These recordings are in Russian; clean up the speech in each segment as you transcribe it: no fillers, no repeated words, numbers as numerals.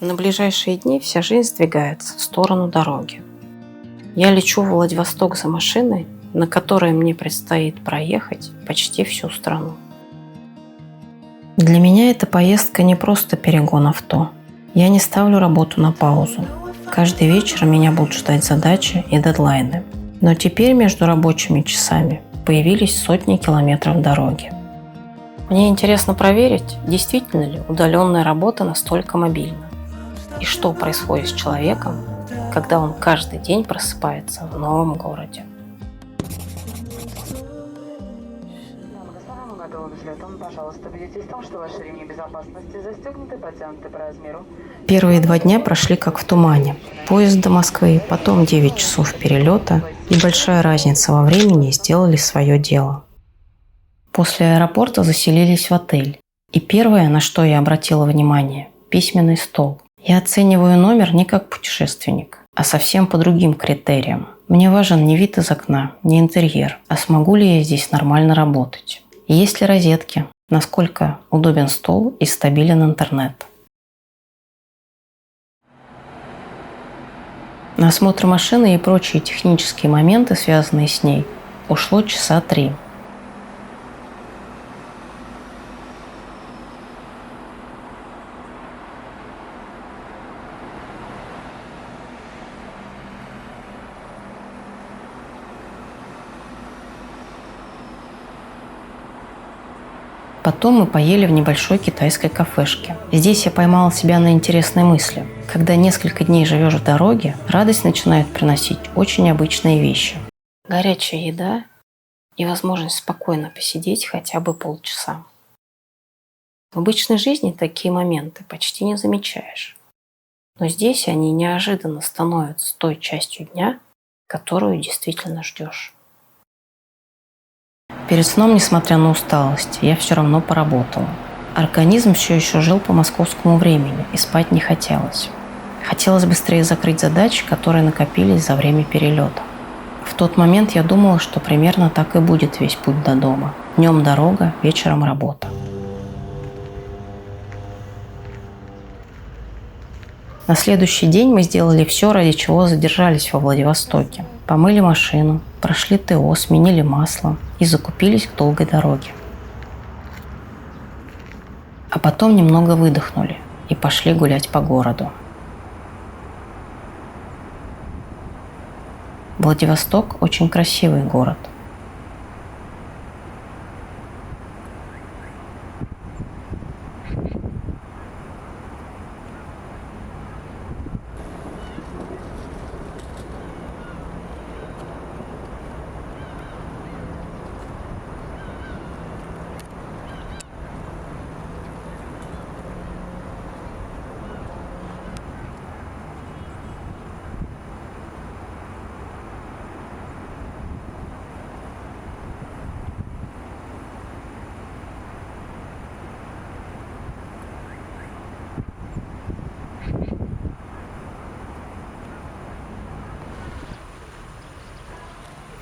На ближайшие дни вся жизнь сдвигается в сторону дороги. Я лечу в Владивосток за машиной, на которой мне предстоит проехать почти всю страну. Для меня эта поездка не просто перегон авто. Я не ставлю работу на паузу. Каждый вечер меня будут ждать задачи и дедлайны. Но теперь между рабочими часами появились сотни километров дороги. Мне интересно проверить, действительно ли удаленная работа настолько мобильна. И что происходит с человеком, когда он каждый день просыпается в новом городе. Пожалуйста, убедитесь в том, что ваши ремни безопасности застегнуты, подтянуты по размеру. Первые 2 дня прошли как в тумане. Поезд до Москвы, потом 9 часов перелета, и большая разница во времени сделали свое дело. После аэропорта заселились в отель. И первое, на что я обратила внимание – письменный стол. Я оцениваю номер не как путешественник, а совсем по другим критериям. Мне важен не вид из окна, не интерьер, а смогу ли я здесь нормально работать. Есть ли розетки, насколько удобен стол и стабилен интернет. На осмотр машины и прочие технические моменты, связанные с ней, ушло часа 3. Потом мы поели в небольшой китайской кафешке. Здесь я поймала себя на интересной мысли. Когда несколько дней живешь в дороге, радость начинает приносить очень обычные вещи. Горячая еда и возможность спокойно посидеть хотя бы полчаса. В обычной жизни такие моменты почти не замечаешь. Но здесь они неожиданно становятся той частью дня, которую действительно ждешь. Перед сном, несмотря на усталость, я все равно поработала. Организм все еще жил по московскому времени, и спать не хотелось. Хотелось быстрее закрыть задачи, которые накопились за время перелета. В тот момент я думала, что примерно так и будет весь путь до дома. Днем дорога, вечером работа. На следующий день мы сделали все, ради чего задержались во Владивостоке. Помыли машину, прошли ТО, сменили масло и закупились к долгой дороге. А потом немного выдохнули и пошли гулять по городу. Владивосток – очень красивый город.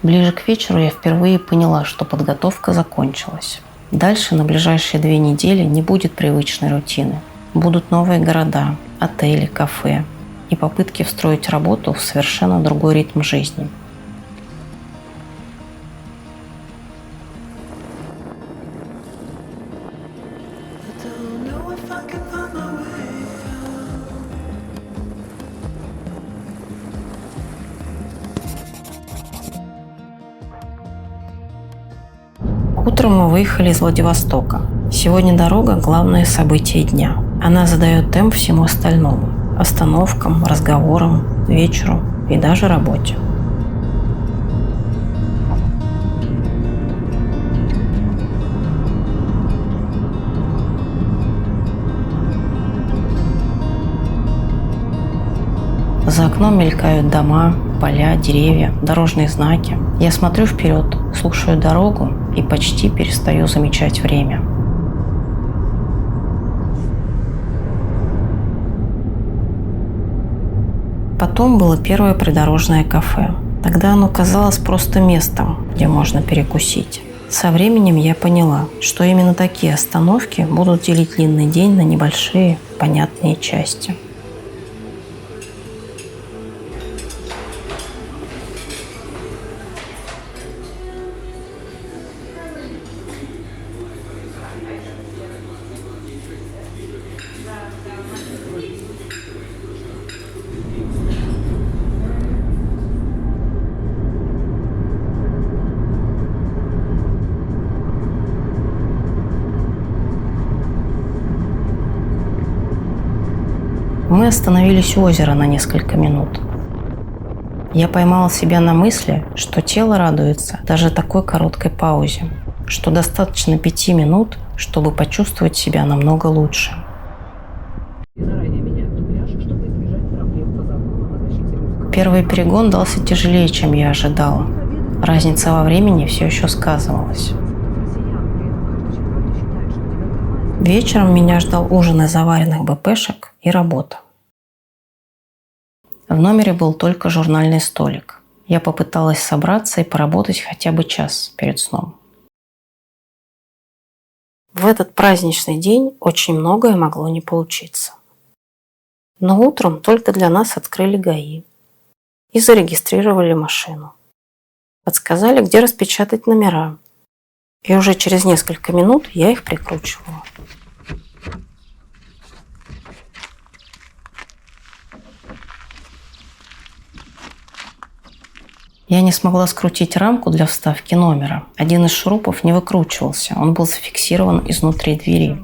Ближе к вечеру я впервые поняла, что подготовка закончилась. Дальше на ближайшие 2 недели не будет привычной рутины. Будут новые города, отели, кафе и попытки встроить работу в совершенно другой ритм жизни. Утром мы выехали из Владивостока. Сегодня дорога – главное событие дня. Она задает темп всему остальному – остановкам, разговорам, вечеру и даже работе. За окном мелькают дома, поля, деревья, дорожные знаки. Я смотрю вперед, слушаю дорогу и почти перестаю замечать время. Потом было первое придорожное кафе. Тогда оно казалось просто местом, где можно перекусить. Со временем я поняла, что именно такие остановки будут делить длинный день на небольшие, понятные части. Мы остановились у озера на несколько минут. Я поймала себя на мысли, что тело радуется даже такой короткой паузе, что достаточно 5 минут, чтобы почувствовать себя намного лучше. Первый перегон дался тяжелее, чем я ожидала. Разница во времени все еще сказывалась. Вечером меня ждал ужин из заваренных БПшек и работа. В номере был только журнальный столик. Я попыталась собраться и поработать хотя бы час перед сном. В этот праздничный день очень многое могло не получиться. Но утром только для нас открыли ГАИ и зарегистрировали машину. Подсказали, где распечатать номера. И уже через несколько минут я их прикручивала. Я не смогла скрутить рамку для вставки номера. Один из шурупов не выкручивался. Он был зафиксирован изнутри двери.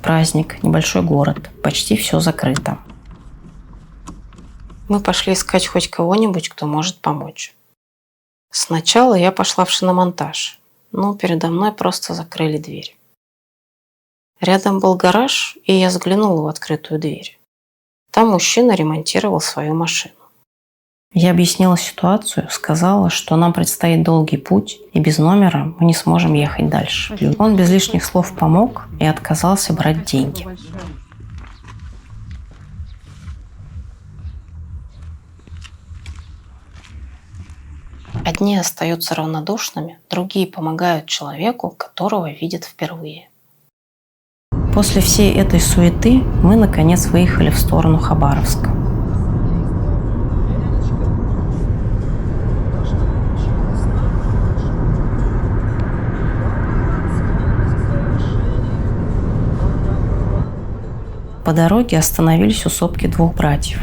Праздник, небольшой город, почти все закрыто. Мы пошли искать хоть кого-нибудь, кто может помочь. Сначала я пошла в шиномонтаж, но передо мной просто закрыли дверь. Рядом был гараж, и я заглянула в открытую дверь. Там мужчина ремонтировал свою машину. Я объяснила ситуацию, сказала, что нам предстоит долгий путь, и без номера мы не сможем ехать дальше. Он без лишних слов помог и отказался брать деньги. Одни остаются равнодушными, другие помогают человеку, которого видят впервые. После всей этой суеты мы, наконец, выехали в сторону Хабаровска. По дороге остановились у сопки двух братьев.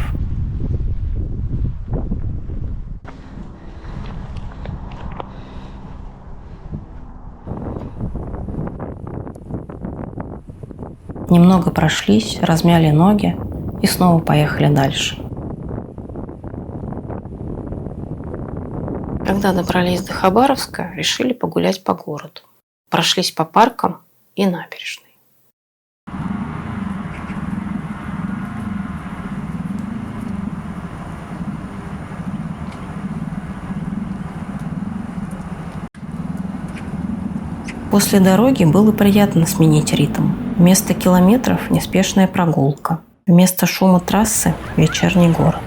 Немного прошлись, размяли ноги и снова поехали дальше. Когда добрались до Хабаровска, решили погулять по городу. Прошлись по паркам и набережной. После дороги было приятно сменить ритм. Вместо километров – неспешная прогулка. Вместо шума трассы – вечерний город.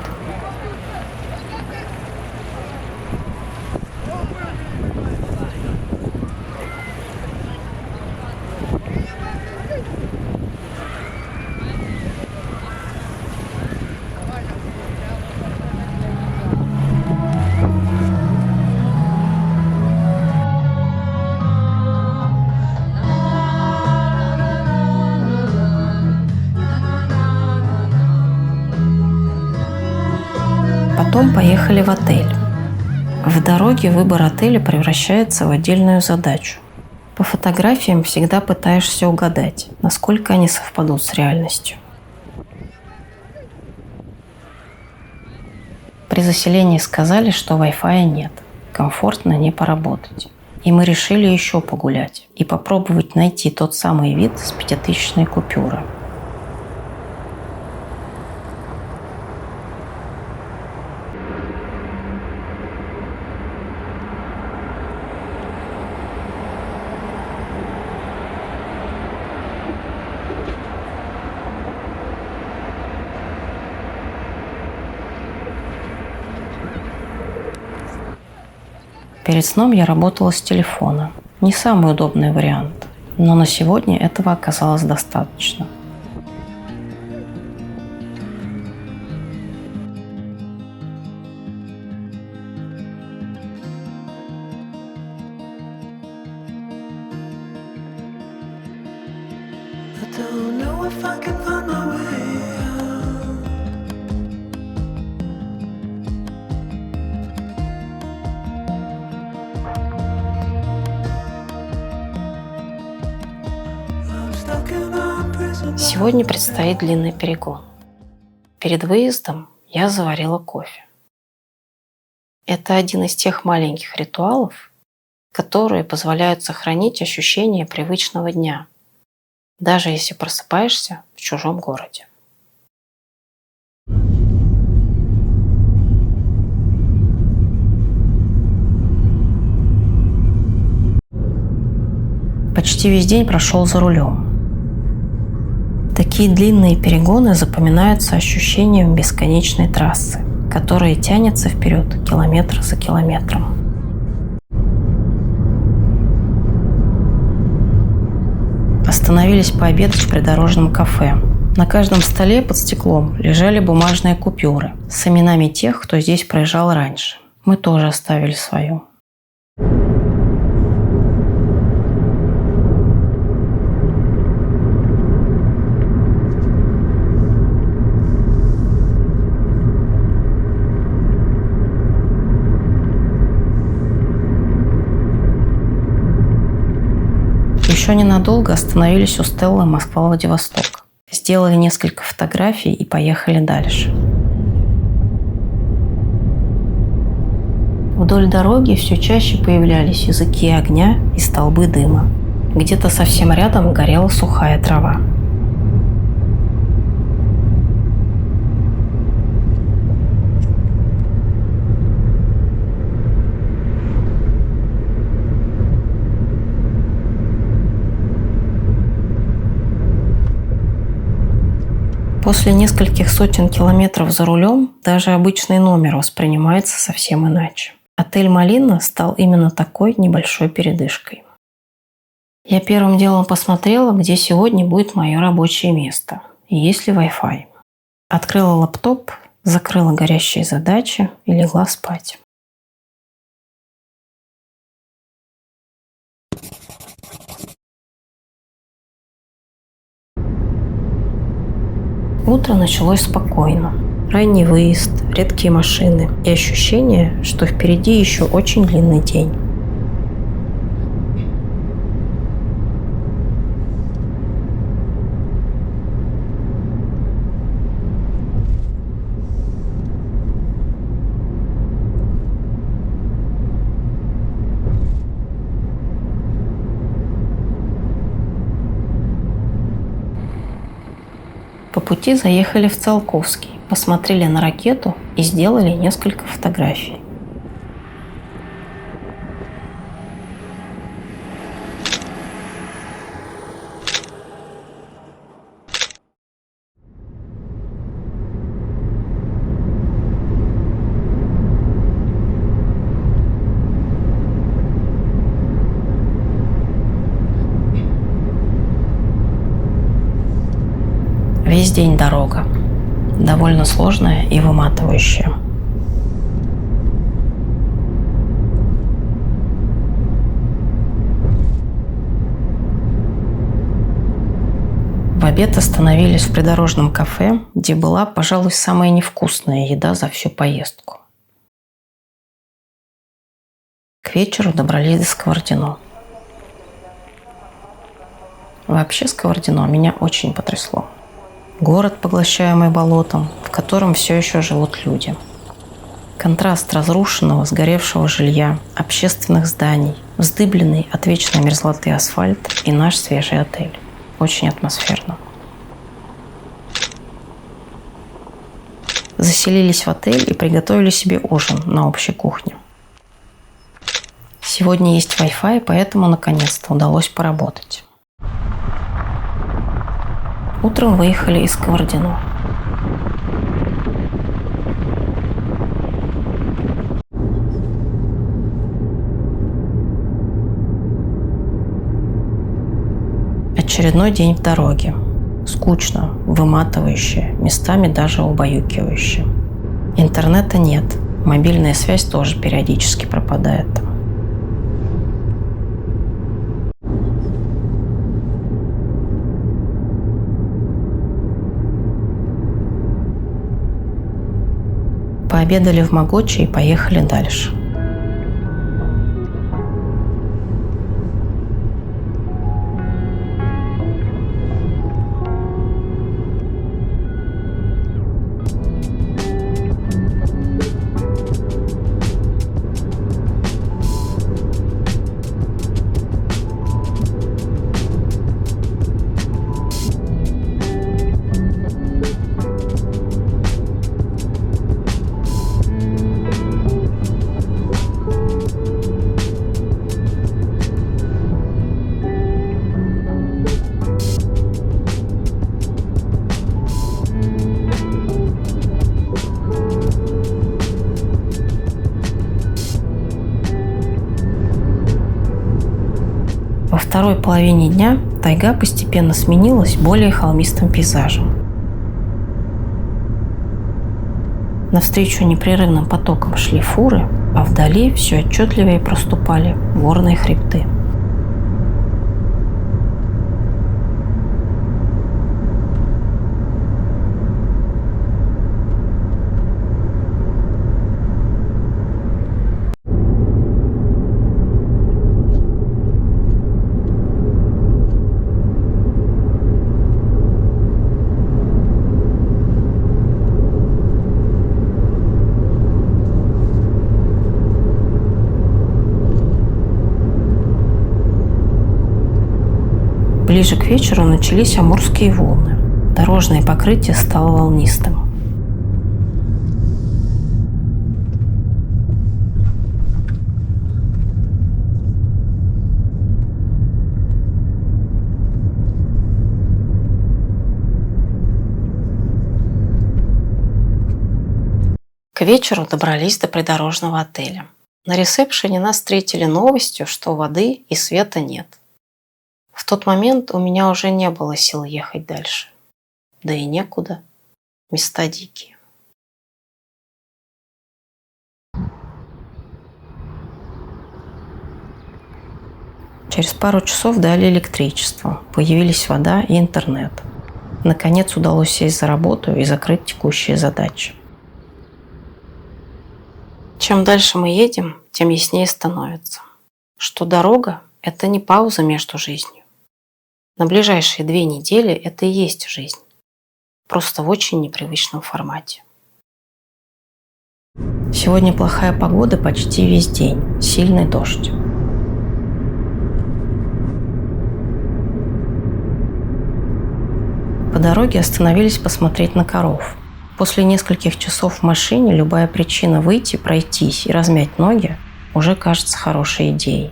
Потом поехали в отель. В дороге выбор отеля превращается в отдельную задачу. По фотографиям всегда пытаешься угадать, насколько они совпадут с реальностью. При заселении сказали, что Wi-Fi нет, комфортно не поработать. И мы решили еще погулять и попробовать найти тот самый вид с 5000-ной купюры. Перед сном я работала с телефона. Не самый удобный вариант, но на сегодня этого оказалось достаточно. I don't know if I can find my way out. Сегодня предстоит длинный перегон. Перед выездом я заварила кофе. Это один из тех маленьких ритуалов, которые позволяют сохранить ощущение привычного дня, даже если просыпаешься в чужом городе. Почти весь день прошел за рулем. Такие длинные перегоны запоминаются ощущением бесконечной трассы, которая тянется вперед километр за километром. Остановились пообедать в придорожном кафе. На каждом столе под стеклом лежали бумажные купюры с именами тех, кто здесь проезжал раньше. Мы тоже оставили свою. Еще ненадолго остановились у Стеллы Москва-Владивосток. Сделали несколько фотографий и поехали дальше. Вдоль дороги все чаще появлялись языки огня и столбы дыма. Где-то совсем рядом горела сухая трава. После нескольких сотен километров за рулем даже обычный номер воспринимается совсем иначе. Отель «Малина» стал именно такой небольшой передышкой. Я первым делом посмотрела, где сегодня будет мое рабочее место и есть ли Wi-Fi. Открыла лаптоп, закрыла горящие задачи и легла спать. Утро началось спокойно. Ранний выезд, редкие машины и ощущение, что впереди еще очень длинный день. По пути заехали в Циолковский, посмотрели на ракету и сделали несколько фотографий. Весь день дорога. Довольно сложная и выматывающая. В обед остановились в придорожном кафе, где была, пожалуй, самая невкусная еда за всю поездку. К вечеру добрались до Сковородино. Вообще Сковородино меня очень потрясло. Город, поглощаемый болотом, в котором все еще живут люди. Контраст разрушенного, сгоревшего жилья, общественных зданий, вздыбленный от вечной мерзлоты асфальт и наш свежий отель. Очень атмосферно. Заселились в отель и приготовили себе ужин на общей кухне. Сегодня есть Wi-Fi, поэтому наконец-то удалось поработать. Утром выехали из Сковородино. Очередной день в дороге. Скучно, выматывающе, местами даже убаюкивающе. Интернета нет, мобильная связь тоже периодически пропадает. Пообедали в Могочи и поехали дальше. второй половине дня тайга постепенно сменилась более холмистым пейзажем. Навстречу непрерывным потокам шли фуры, а вдали все отчетливее проступали горные хребты. Ближе к вечеру начались амурские волны. Дорожное покрытие стало волнистым. К вечеру добрались до придорожного отеля. На ресепшене нас встретили новостью, что воды и света нет. В тот момент у меня уже не было сил ехать дальше. Да и некуда. Места дикие. Через пару часов дали электричество. Появились вода и интернет. Наконец удалось сесть за работу и закрыть текущие задачи. Чем дальше мы едем, тем яснее становится, что дорога – это не пауза между жизнью. На ближайшие 2 недели это и есть жизнь, просто в очень непривычном формате. Сегодня плохая погода почти весь день, сильный дождь. По дороге остановились посмотреть на коров. После нескольких часов в машине любая причина выйти, пройтись и размять ноги уже кажется хорошей идеей.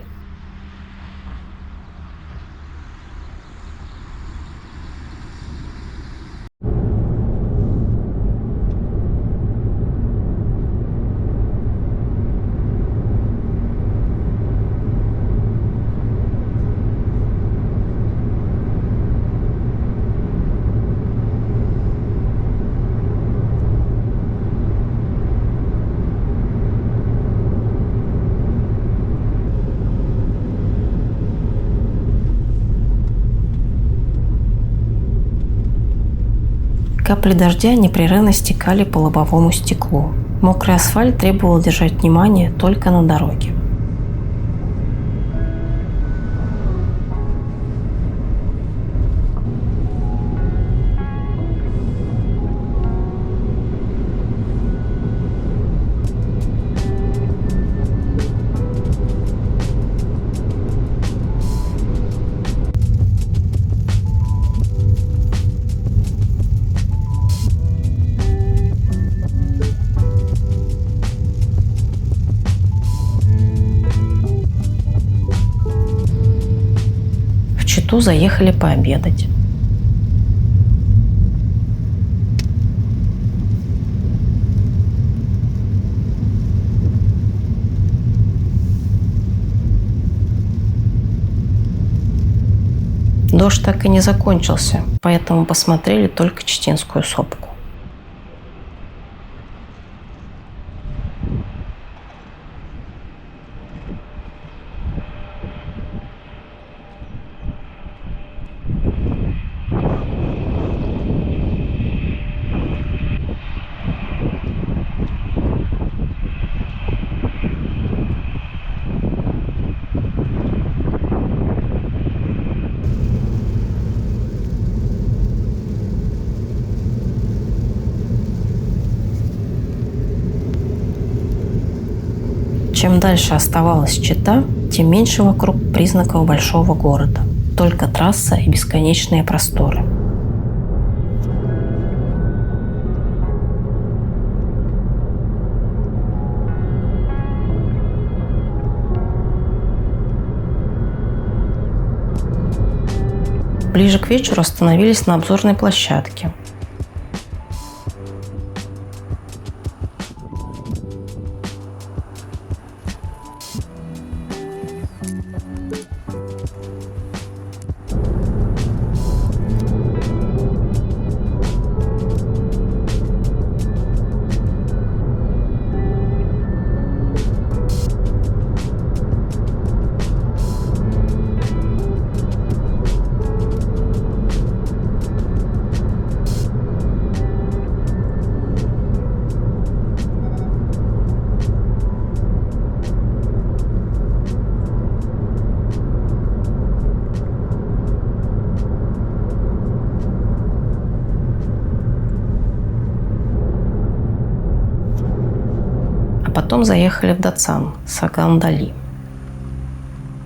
Капли дождя непрерывно стекали по лобовому стеклу. Мокрый асфальт требовал держать внимание только на дороге. В Читу заехали пообедать. Дождь так и не закончился, поэтому посмотрели только Читинскую сопку. Чем дальше оставалась Чита, тем меньше вокруг признаков большого города. Только трасса и бесконечные просторы. Ближе к вечеру остановились на обзорной площадке. а потом заехали в Дацан, Саган-Дали.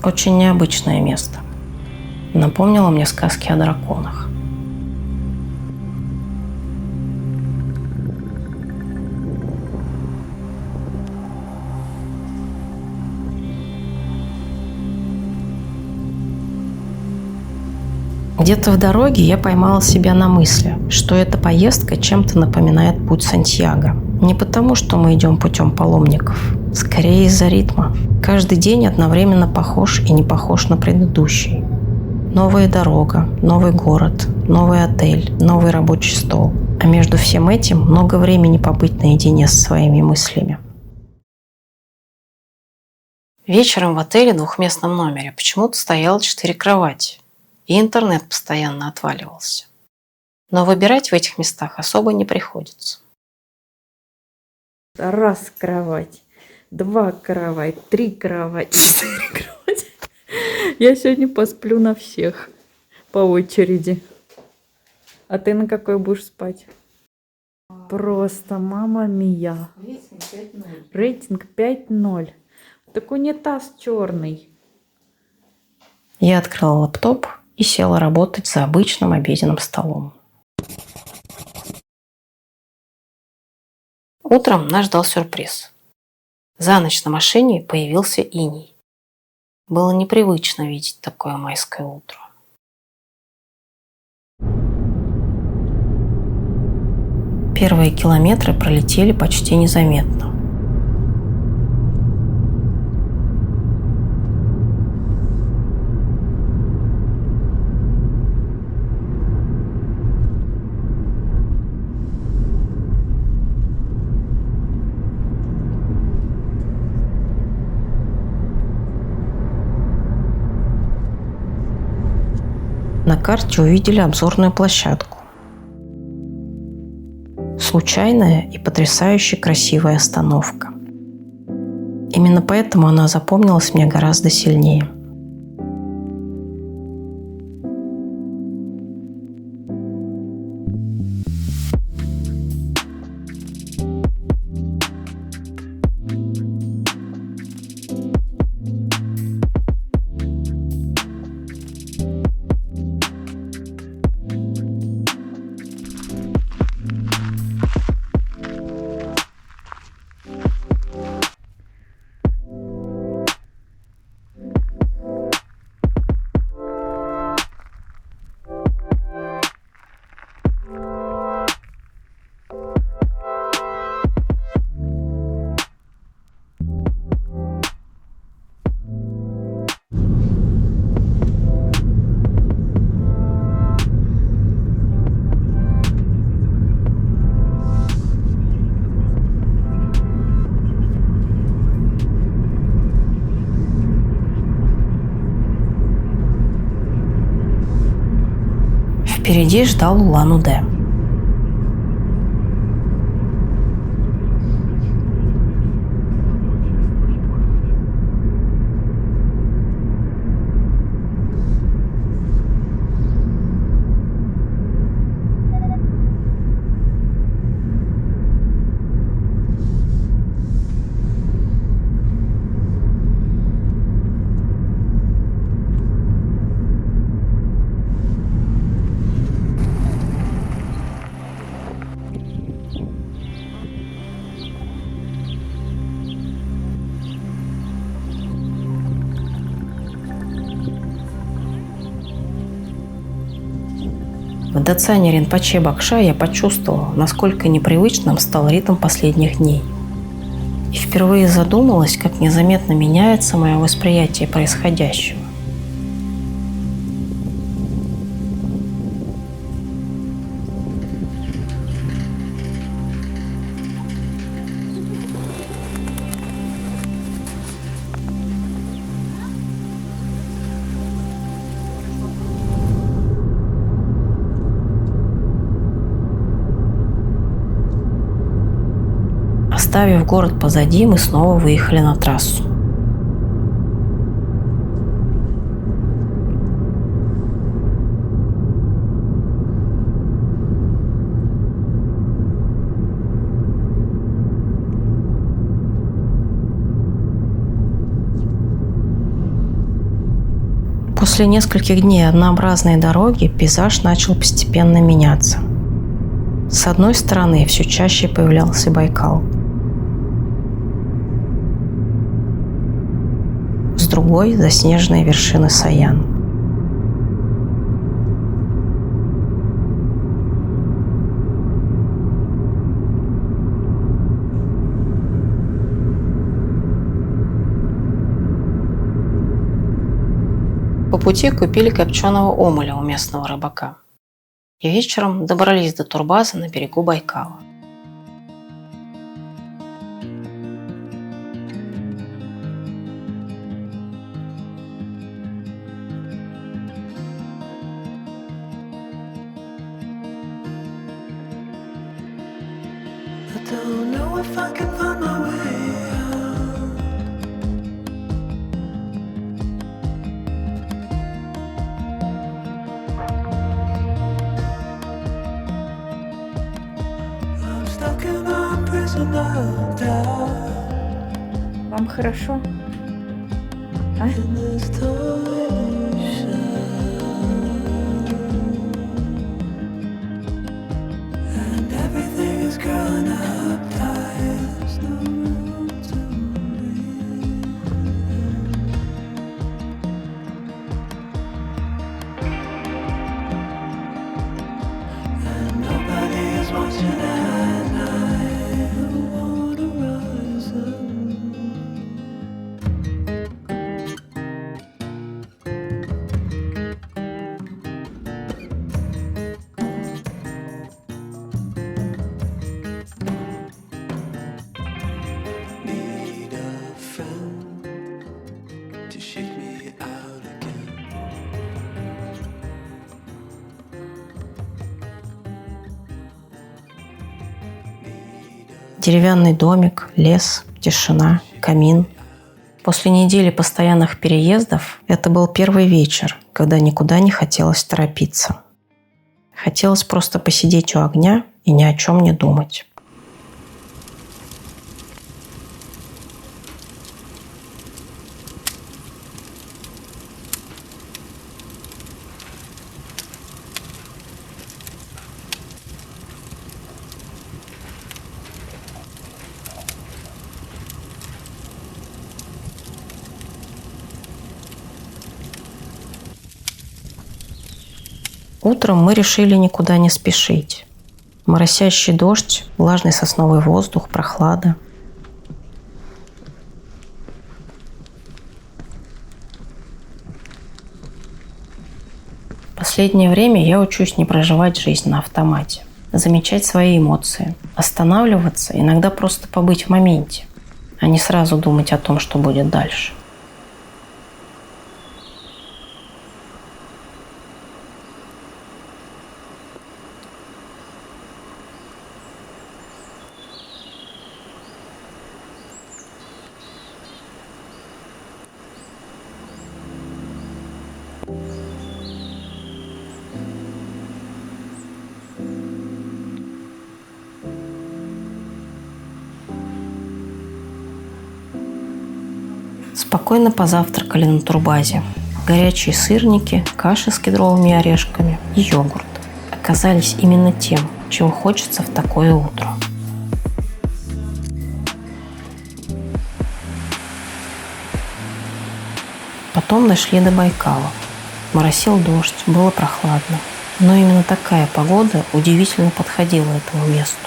Очень необычное место. Напомнило мне сказки о драконах. Где-то в дороге я поймала себя на мысли, что эта поездка чем-то напоминает путь Сантьяго. Не потому, что мы идем путем паломников, скорее из-за ритма. Каждый день одновременно похож и не похож на предыдущий. Новая дорога, новый город, новый отель, новый рабочий стол. А между всем этим много времени побыть наедине со своими мыслями. Вечером в отеле в двухместном номере почему-то стояло 4 кровати. И интернет постоянно отваливался. Но выбирать в этих местах особо не приходится. Раз кровать, 2 кровать, 3 кровать, 4 кровать. Я сегодня посплю на всех по очереди. А ты на какой будешь спать? Просто мама мия. Рейтинг 5.0. Так унитаз черный. Я открыла лаптоп и села работать за обычным обеденным столом. Утром нас ждал сюрприз. За ночь на машине появился иней. Было непривычно видеть такое майское утро. Первые километры пролетели почти незаметно. На карте увидели обзорную площадку. Случайная и потрясающе красивая остановка. Именно поэтому она запомнилась мне гораздо сильнее. Впереди ждал Улан-Удэ. В Дацане Ринпоче Багша я почувствовала, насколько непривычным стал ритм последних дней. И впервые задумалась, как незаметно меняется мое восприятие происходящего. Оставив город позади, мы снова выехали на трассу. После нескольких дней однообразной дороги пейзаж начал постепенно меняться. С одной стороны все чаще появлялся Байкал. С другой – заснеженные вершины Саян. По пути купили копченого омуля у местного рыбака и вечером добрались до турбазы на берегу Байкала. Вам хорошо? А? Деревянный домик, лес, тишина, камин. После недели постоянных переездов это был первый вечер, когда никуда не хотелось торопиться. Хотелось просто посидеть у огня и ни о чем не думать. Утром мы решили никуда не спешить. Моросящий дождь, влажный сосновый воздух, прохлада. Последнее время я учусь не проживать жизнь на автомате, замечать свои эмоции, останавливаться, иногда просто побыть в моменте, а не сразу думать о том, что будет дальше. Спокойно позавтракали на турбазе. Горячие сырники, каша с кедровыми орешками и йогурт оказались именно тем, чего хочется в такое утро. Потом дошли до Байкала. Моросил дождь, было прохладно. Но именно такая погода удивительно подходила этому месту.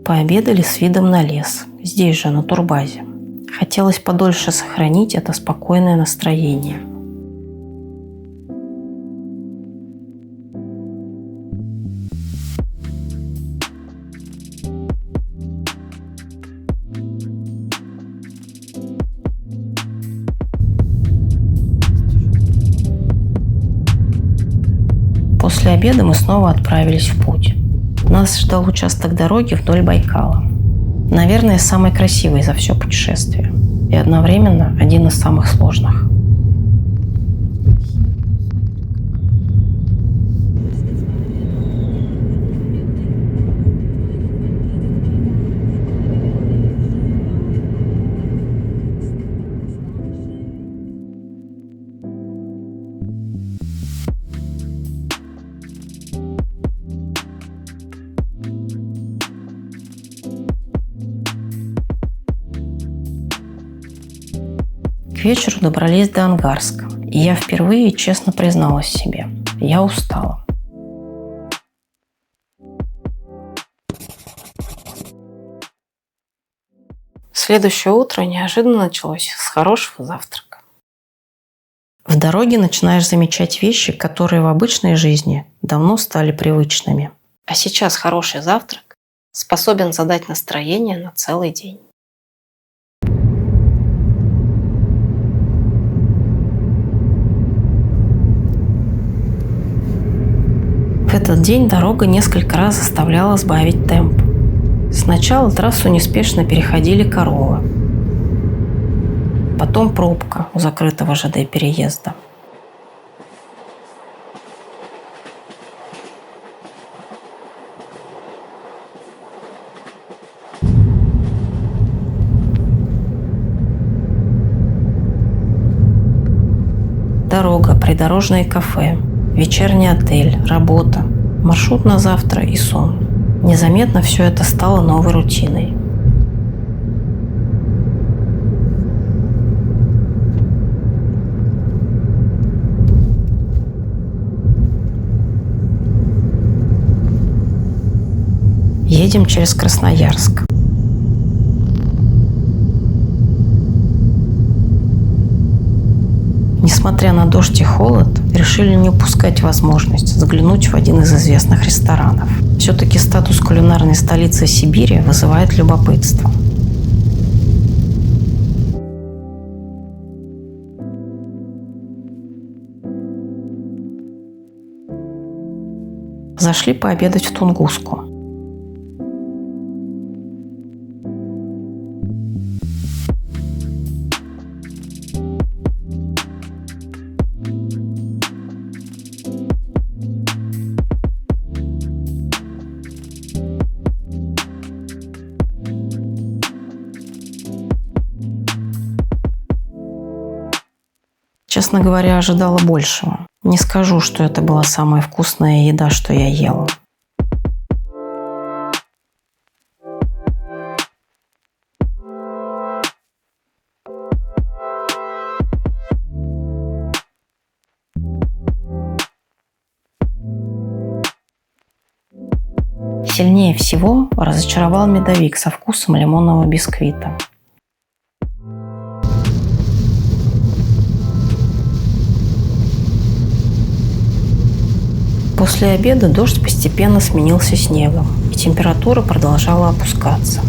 Пообедали с видом на лес, здесь же, на турбазе. Хотелось подольше сохранить это спокойное настроение. После обеда мы снова отправились в путь. Нас ждал участок дороги вдоль Байкала. Наверное, самый красивый за все путешествие. И одновременно один из самых сложных. К вечеру добрались до Ангарска, и я впервые честно призналась себе – я устала. Следующее утро неожиданно началось с хорошего завтрака. В дороге начинаешь замечать вещи, которые в обычной жизни давно стали привычными. А сейчас хороший завтрак способен задать настроение на целый день. В этот день дорога несколько раз заставляла сбавить темп. Сначала трассу неспешно переходили коровы. Потом пробка у закрытого ЖД переезда. Дорога, придорожное кафе, вечерний отель, работа, маршрут на завтра и сон. Незаметно все это стало новой рутиной. Едем через Красноярск. Несмотря на дождь и холод, решили не упускать возможность заглянуть в один из известных ресторанов. Все-таки статус кулинарной столицы Сибири вызывает любопытство. Зашли пообедать в Тунгуску. Честно говоря, ожидала большего. Не скажу, что это была самая вкусная еда, что я ела. Сильнее всего разочаровал медовик со вкусом лимонного бисквита. После обеда дождь постепенно сменился снегом, и температура продолжала опускаться.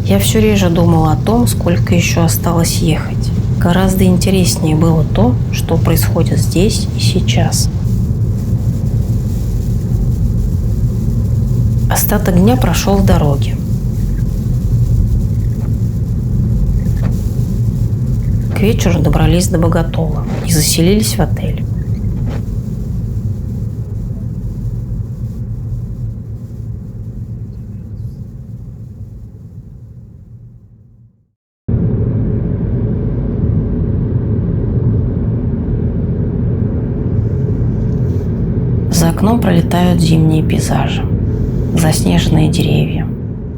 Я все реже думала о том, сколько еще осталось ехать. Гораздо интереснее было то, что происходит здесь и сейчас. Остаток дня прошел в дороге. К вечеру добрались до Боготола и заселились в отель. За окном пролетают зимние пейзажи. Заснеженные деревья,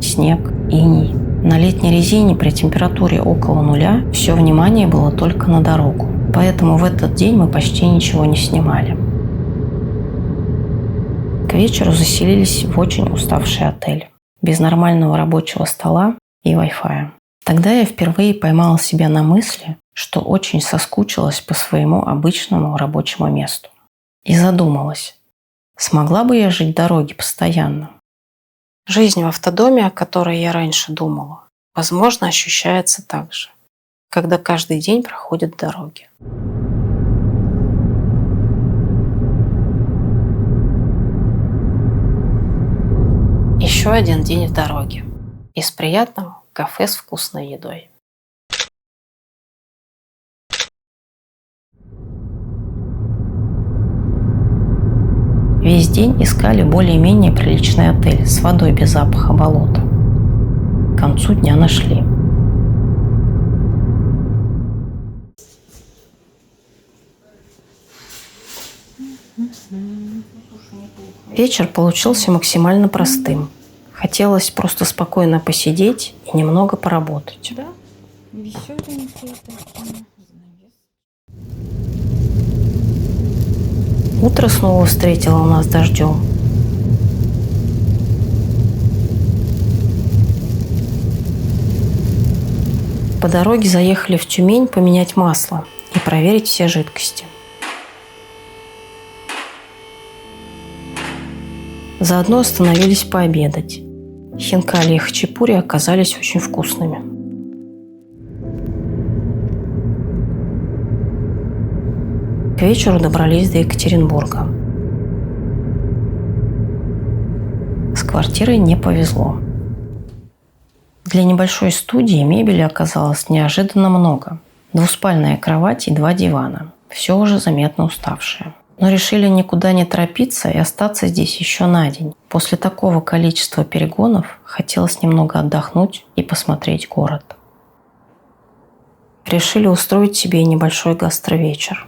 снег, иней. На летней резине при температуре около нуля все внимание было только на дорогу, поэтому в этот день мы почти ничего не снимали. К вечеру заселились в очень уставший отель, без нормального рабочего стола и Wi-Fi. Тогда я впервые поймала себя на мысли, что очень соскучилась по своему обычному рабочему месту. И задумалась, смогла бы я жить в дороге постоянно? Жизнь в автодоме, о которой я раньше думала, возможно, ощущается так же, когда каждый день проходит дороги. Еще один день в дороге. Из приятного кафе с вкусной едой. Весь день искали более-менее приличный отель с водой без запаха болота. К концу дня нашли. Вечер получился максимально простым. Хотелось просто спокойно посидеть и немного поработать. Да, веселенькие такие. Утро снова встретило нас дождем. По дороге заехали в Тюмень поменять масло и проверить все жидкости. Заодно остановились пообедать. Хинкали и хачапури оказались очень вкусными. К вечеру добрались до Екатеринбурга. С квартирой не повезло. Для небольшой студии мебели оказалось неожиданно много. Двуспальная кровать и 2 дивана. Все уже заметно уставшее. Но решили никуда не торопиться и остаться здесь еще на день. После такого количества перегонов хотелось немного отдохнуть и посмотреть город. Решили устроить себе небольшой гастровечер.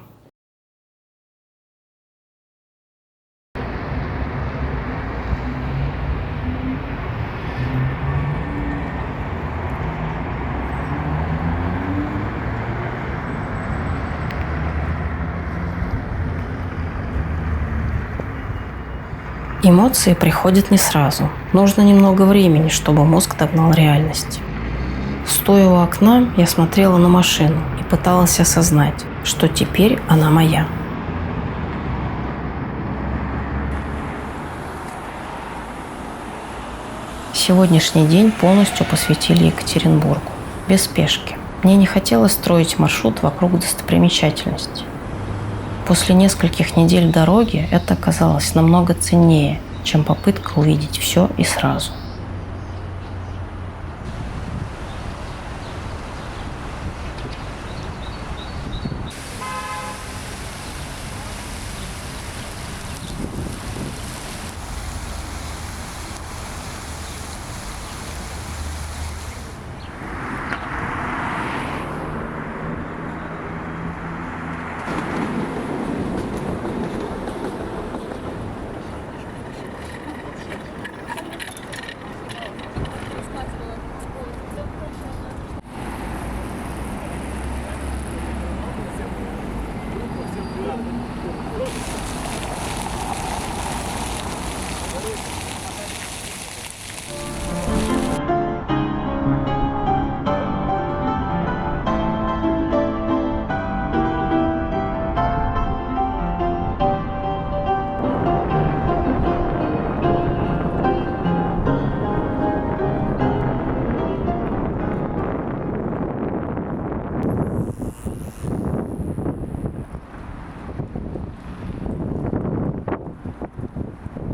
Эмоции приходят не сразу. Нужно немного времени, чтобы мозг догнал реальность. Стоя у окна, я смотрела на машину и пыталась осознать, что теперь она моя. Сегодняшний день полностью посвятили Екатеринбургу, без спешки. Мне не хотелось строить маршрут вокруг достопримечательностей. После нескольких недель дороги это оказалось намного ценнее, чем попытка увидеть все и сразу.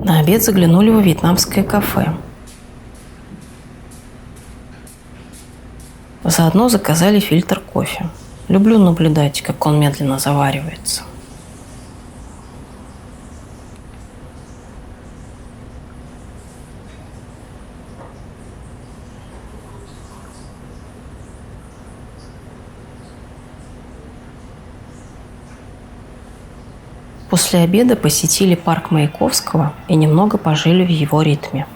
На обед заглянули во вьетнамское кафе. Заодно заказали фильтр кофе. Люблю наблюдать, как он медленно заваривается. После обеда посетили парк Маяковского и немного пожили в его ритме.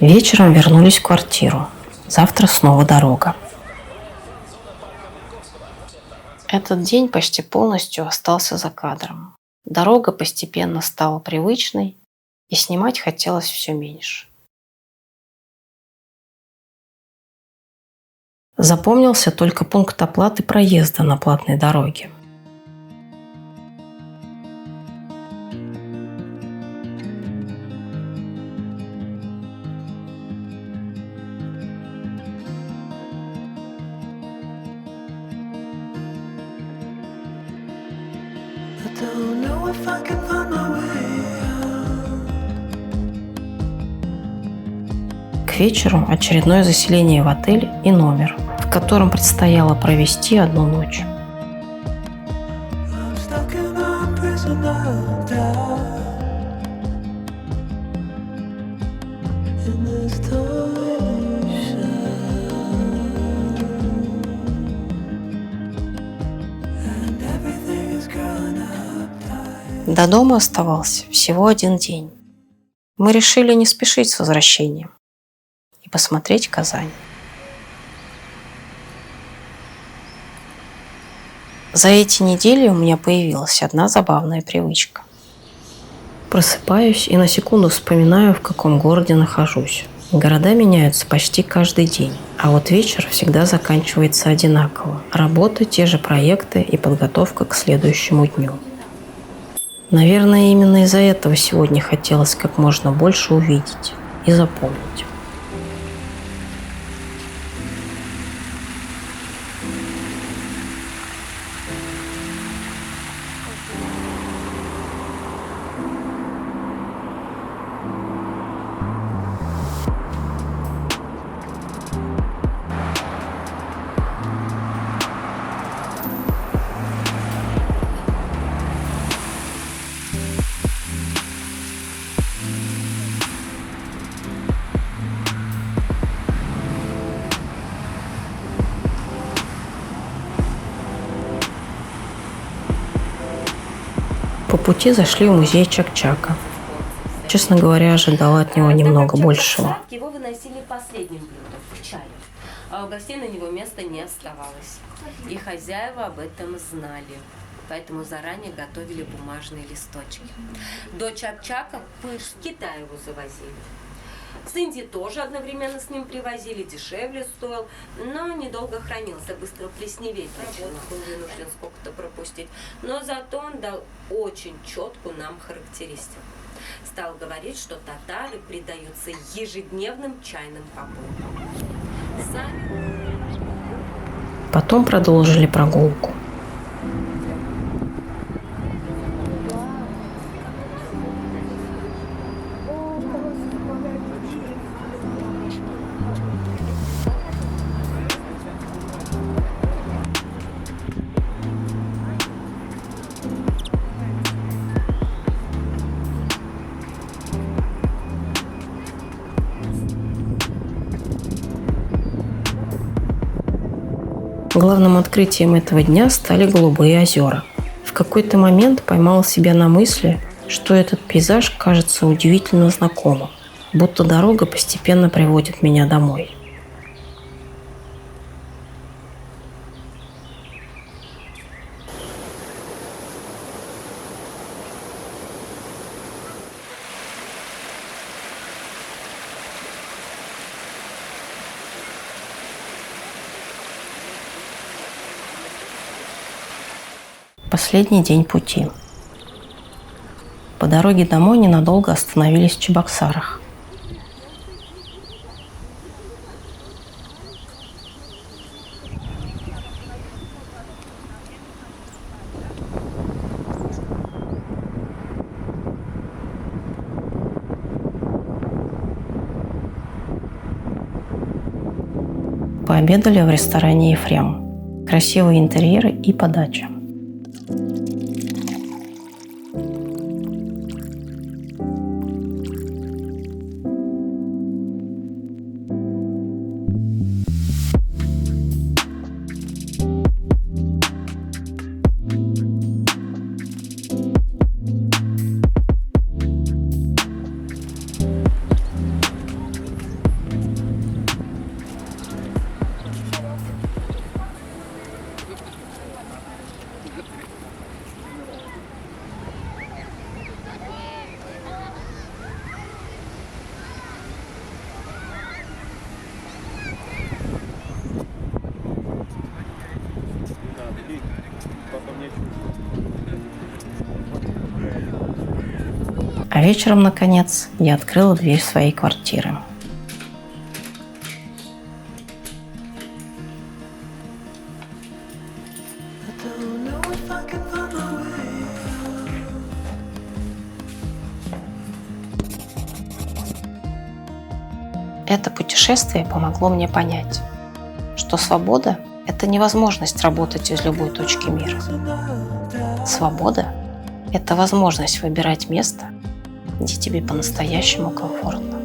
Вечером вернулись в квартиру. Завтра снова дорога. Этот день почти полностью остался за кадром. Дорога постепенно стала привычной, и снимать хотелось все меньше. Запомнился только пункт оплаты проезда на платной дороге. К вечеру очередное заселение в отель и номер, в котором предстояло провести одну ночь. До дома оставался всего один день. Мы решили не спешить с возвращением и посмотреть Казань. За эти недели у меня появилась одна забавная привычка. Просыпаюсь и на секунду вспоминаю, в каком городе нахожусь. Города меняются почти каждый день, а вот вечер всегда заканчивается одинаково. Работа, те же проекты и подготовка к следующему дню. Наверное, именно из-за этого сегодня хотелось как можно больше увидеть и запомнить. По пути зашли в музей Чак-Чака. Честно говоря, ожидала от него немного большего. Его выносили последним блюдом к чаю, а у гостей на него места не оставалось. И хозяева об этом знали, поэтому заранее готовили бумажные листочки. До Чак-Чака в Китай его завозили. С Индии тоже одновременно с ним привозили, дешевле стоил, но недолго хранился, быстро плесневеть начал. Он вынужден сколько-то пропустить. Но зато он дал очень четкую нам характеристику. Стал говорить, что татары предаются ежедневным чайным побоям. Потом продолжили прогулку. Главным открытием этого дня стали голубые озера. В какой-то момент поймал себя на мысли, что этот пейзаж кажется удивительно знакомым, будто дорога постепенно приводит меня домой. Последний день пути. По дороге домой ненадолго остановились в Чебоксарах. Пообедали в ресторане «Ефрем». Красивые интерьеры и подача. А вечером, наконец, я открыла дверь своей квартиры. Это путешествие помогло мне понять, что свобода – это не возможность работать из любой точки мира. Свобода – это возможность выбирать место, где тебе по-настоящему комфортно.